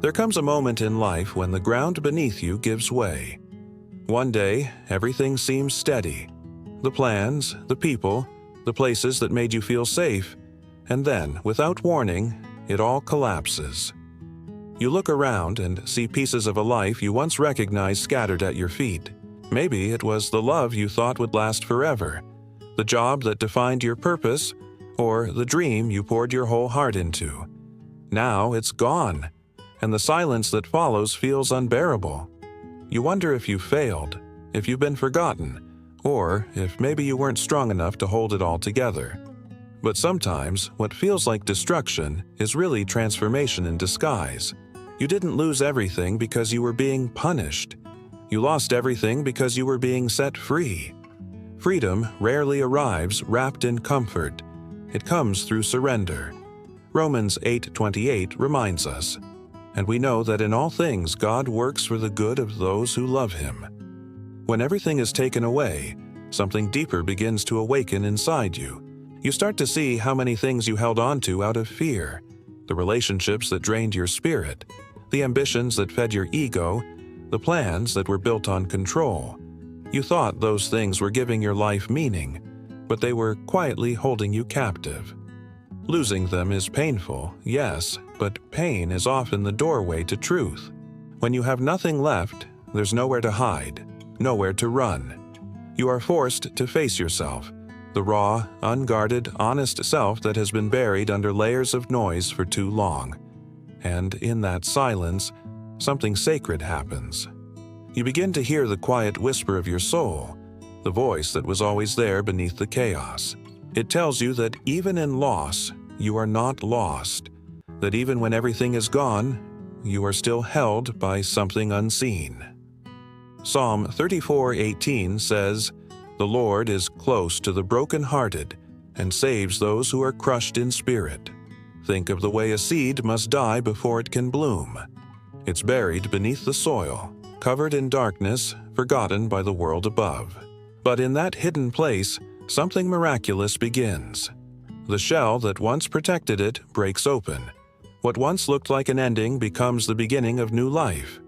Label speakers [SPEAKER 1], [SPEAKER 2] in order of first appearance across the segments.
[SPEAKER 1] There comes a moment in life when the ground beneath you gives way. One day, everything seems steady. The plans, the people, the places that made you feel safe, and then, without warning, it all collapses. You look around and see pieces of a life you once recognized scattered at your feet. Maybe it was the love you thought would last forever, the job that defined your purpose, or the dream you poured your whole heart into. Now it's gone, and the silence that follows feels unbearable. You wonder if you failed, if you've been forgotten, or if maybe you weren't strong enough to hold it all together. But sometimes, what feels like destruction is really transformation in disguise. You didn't lose everything because you were being punished. You lost everything because you were being set free. Freedom rarely arrives wrapped in comfort. It comes through surrender. Romans 8:28 reminds us, "And we know that in all things God works for the good of those who love Him." When everything is taken away, something deeper begins to awaken inside you. You start to see how many things you held on to out of fear, the relationships that drained your spirit, the ambitions that fed your ego, the plans that were built on control. You thought those things were giving your life meaning, but they were quietly holding you captive. Losing them is painful, yes, but pain is often the doorway to truth. When you have nothing left, there's nowhere to hide, nowhere to run. You are forced to face yourself, the raw, unguarded, honest self that has been buried under layers of noise for too long. And in that silence, something sacred happens. You begin to hear the quiet whisper of your soul, the voice that was always there beneath the chaos. It tells you that even in loss, you are not lost, that even when everything is gone, you are still held by something unseen. Psalm 34:18 says, "The Lord is close to the brokenhearted and saves those who are crushed in spirit." Think of the way a seed must die before it can bloom. It's buried beneath the soil, covered in darkness, forgotten by the world above. But in that hidden place, something miraculous begins. The shell that once protected it breaks open. What once looked like an ending becomes the beginning of new life.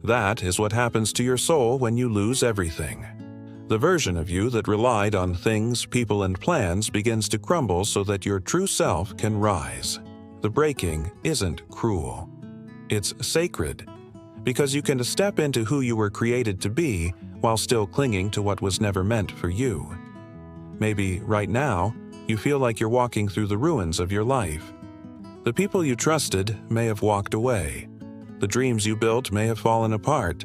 [SPEAKER 1] That is what happens to your soul when you lose everything. The version of you that relied on things, people, and plans begins to crumble so that your true self can rise. The breaking isn't cruel. It's sacred, because you can step into who you were created to be while still clinging to what was never meant for you. Maybe right now, you feel like you're walking through the ruins of your life. The people you trusted may have walked away. The dreams you built may have fallen apart.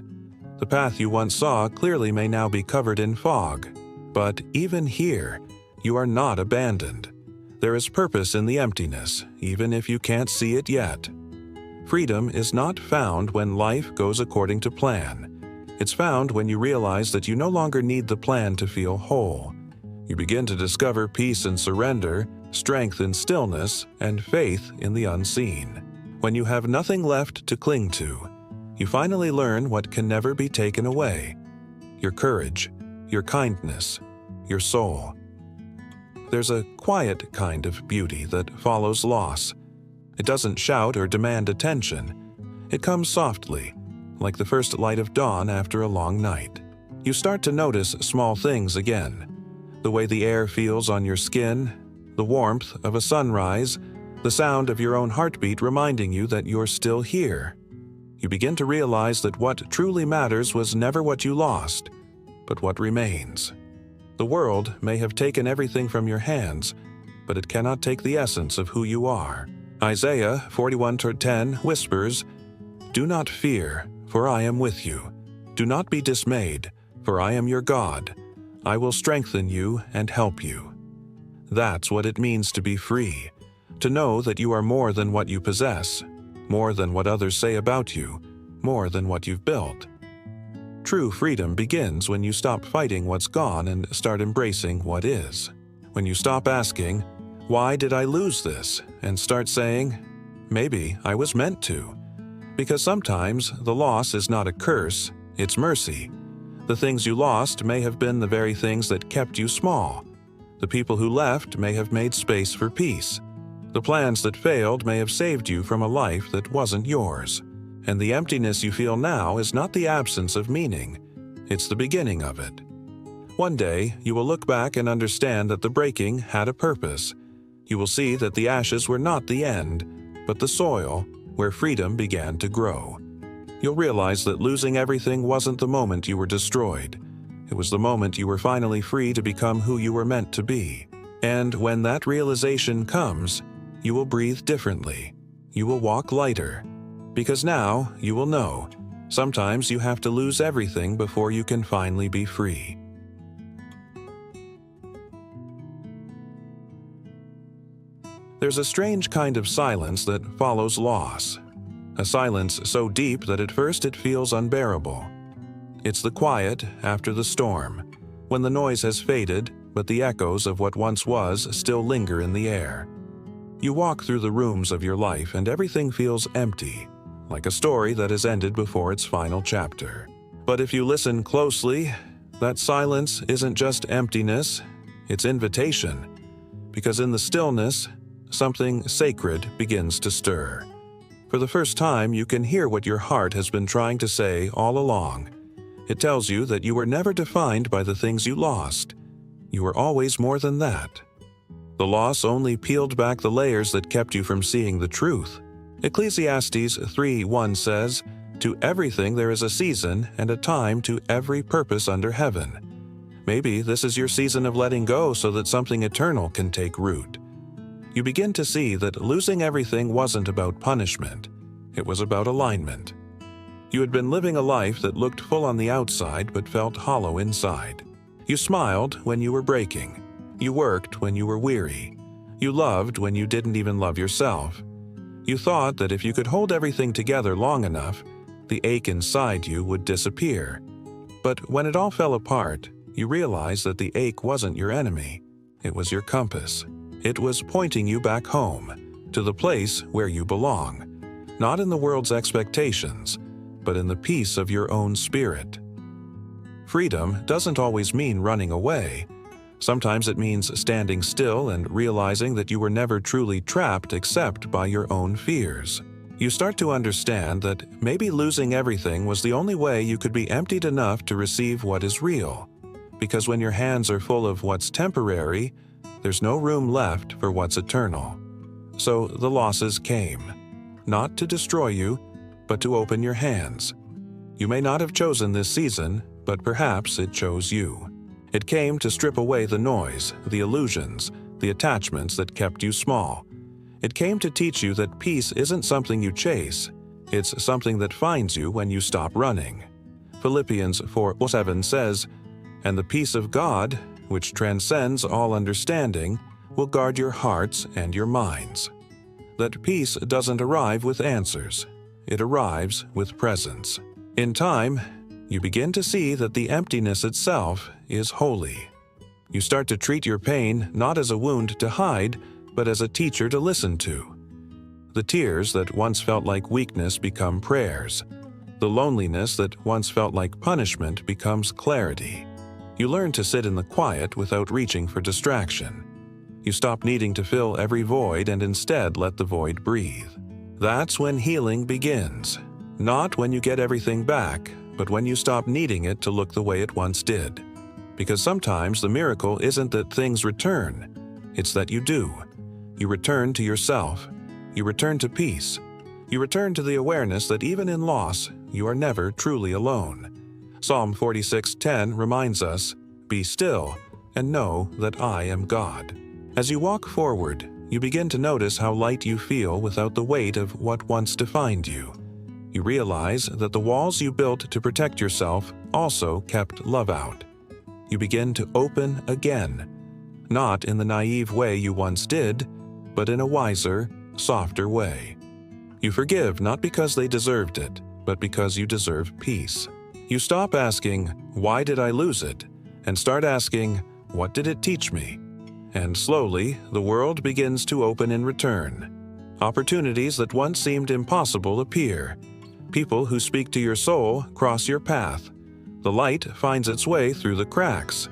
[SPEAKER 1] The path you once saw clearly may now be covered in fog. But even here, you are not abandoned. There is purpose in the emptiness, even if you can't see it yet. Freedom is not found when life goes according to plan. It's found when you realize that you no longer need the plan to feel whole. You begin to discover peace in surrender, strength in stillness, and faith in the unseen. When you have nothing left to cling to, you finally learn what can never be taken away: your courage, your kindness, your soul. There's a quiet kind of beauty that follows loss. It doesn't shout or demand attention. It comes softly, like the first light of dawn after a long night. You start to notice small things again: the way the air feels on your skin, the warmth of a sunrise, the sound of your own heartbeat reminding you that you're still here. You begin to realize that what truly matters was never what you lost, but what remains. The world may have taken everything from your hands, but it cannot take the essence of who you are. Isaiah 41:10 whispers, "Do not fear, for I am with you. Do not be dismayed, for I am your God. I will strengthen you and help you." That's what it means to be free, to know that you are more than what you possess, more than what others say about you, more than what you've built. True freedom begins when you stop fighting what's gone and start embracing what is. When you stop asking, "Why did I lose this?" and start saying, "Maybe I was meant to." Because sometimes the loss is not a curse, it's mercy. The things you lost may have been the very things that kept you small. The people who left may have made space for peace. The plans that failed may have saved you from a life that wasn't yours. And the emptiness you feel now is not the absence of meaning, it's the beginning of it. One day, you will look back and understand that the breaking had a purpose. You will see that the ashes were not the end, but the soil where freedom began to grow. You'll realize that losing everything wasn't the moment you were destroyed. It was the moment you were finally free to become who you were meant to be. And when that realization comes, you will breathe differently. You will walk lighter. Because now you will know, sometimes you have to lose everything before you can finally be free. There's a strange kind of silence that follows loss. A silence so deep that at first it feels unbearable. It's the quiet after the storm, when the noise has faded, but the echoes of what once was still linger in the air. You walk through the rooms of your life and everything feels empty, like a story that has ended before its final chapter. But if you listen closely, that silence isn't just emptiness, it's invitation. Because in the stillness, something sacred begins to stir. For the first time, you can hear what your heart has been trying to say all along. It tells you that you were never defined by the things you lost. You were always more than that. The loss only peeled back the layers that kept you from seeing the truth. Ecclesiastes 3:1 says, "To everything there is a season and a time to every purpose under heaven." Maybe this is your season of letting go so that something eternal can take root. You begin to see that losing everything wasn't about punishment. It was about alignment. You had been living a life that looked full on the outside but felt hollow inside. You smiled when you were breaking. You worked when you were weary. You loved when you didn't even love yourself. You thought that if you could hold everything together long enough, the ache inside you would disappear. But when it all fell apart, you realized that the ache wasn't your enemy. It was your compass. It was pointing you back home, to the place where you belong, not in the world's expectations, but in the peace of your own spirit. Freedom doesn't always mean running away. Sometimes it means standing still and realizing that you were never truly trapped except by your own fears. You start to understand that maybe losing everything was the only way you could be emptied enough to receive what is real. Because when your hands are full of what's temporary, there's no room left for what's eternal. So the losses came, not to destroy you, but to open your hands. You may not have chosen this season, but perhaps it chose you. It came to strip away the noise, the illusions, the attachments that kept you small. It came to teach you that peace isn't something you chase, it's something that finds you when you stop running. Philippians 4:7 says, "And the peace of God, which transcends all understanding, will guard your hearts and your minds." That peace doesn't arrive with answers. It arrives with presence. In time, you begin to see that the emptiness itself is holy. You start to treat your pain not as a wound to hide, but as a teacher to listen to. The tears that once felt like weakness become prayers. The loneliness that once felt like punishment becomes clarity. You learn to sit in the quiet without reaching for distraction. You stop needing to fill every void and instead let the void breathe. That's when healing begins. Not when you get everything back, but when you stop needing it to look the way it once did. Because sometimes the miracle isn't that things return, it's that you do. You return to yourself. You return to peace. You return to the awareness that even in loss, you are never truly alone. Psalm 46:10 reminds us, "Be still and know that I am God." As you walk forward, you begin to notice how light you feel without the weight of what once defined you. You realize that the walls you built to protect yourself also kept love out. You begin to open again, not in the naive way you once did, but in a wiser, softer way. You forgive not because they deserved it, but because you deserve peace. You stop asking, "Why did I lose it?" and start asking, "What did it teach me?" And slowly, the world begins to open in return. Opportunities that once seemed impossible appear. People who speak to your soul cross your path. The light finds its way through the cracks.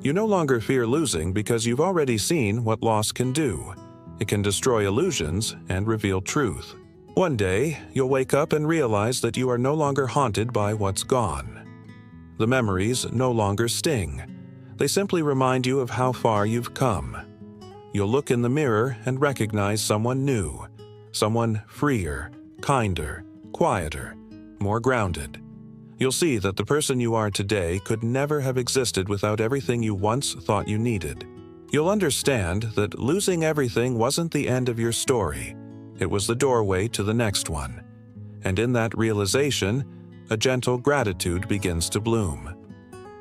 [SPEAKER 1] You no longer fear losing because you've already seen what loss can do. It can destroy illusions and reveal truth. One day, you'll wake up and realize that you are no longer haunted by what's gone. The memories no longer sting. They simply remind you of how far you've come. You'll look in the mirror and recognize someone new, someone freer, kinder, quieter, more grounded. You'll see that the person you are today could never have existed without everything you once thought you needed. You'll understand that losing everything wasn't the end of your story. It was the doorway to the next one. And in that realization, a gentle gratitude begins to bloom.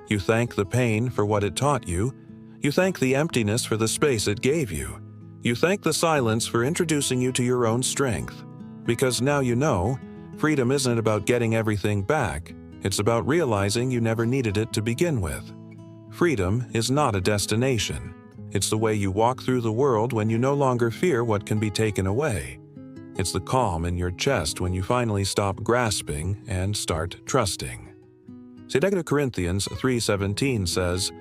[SPEAKER 1] You thank the pain for what it taught you. You thank the emptiness for the space it gave you. You thank the silence for introducing you to your own strength. Because now you know, freedom isn't about getting everything back. It's about realizing you never needed it to begin with. Freedom is not a destination. It's the way you walk through the world when you no longer fear what can be taken away. It's the calm in your chest when you finally stop grasping and start trusting. 2 Corinthians 3:17 says,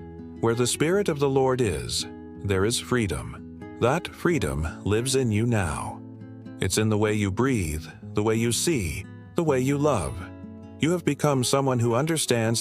[SPEAKER 1] "Where the Spirit of the Lord is, there is freedom." That freedom lives in you now. It's in the way you breathe, the way you see, the way you love. You have become someone who understands that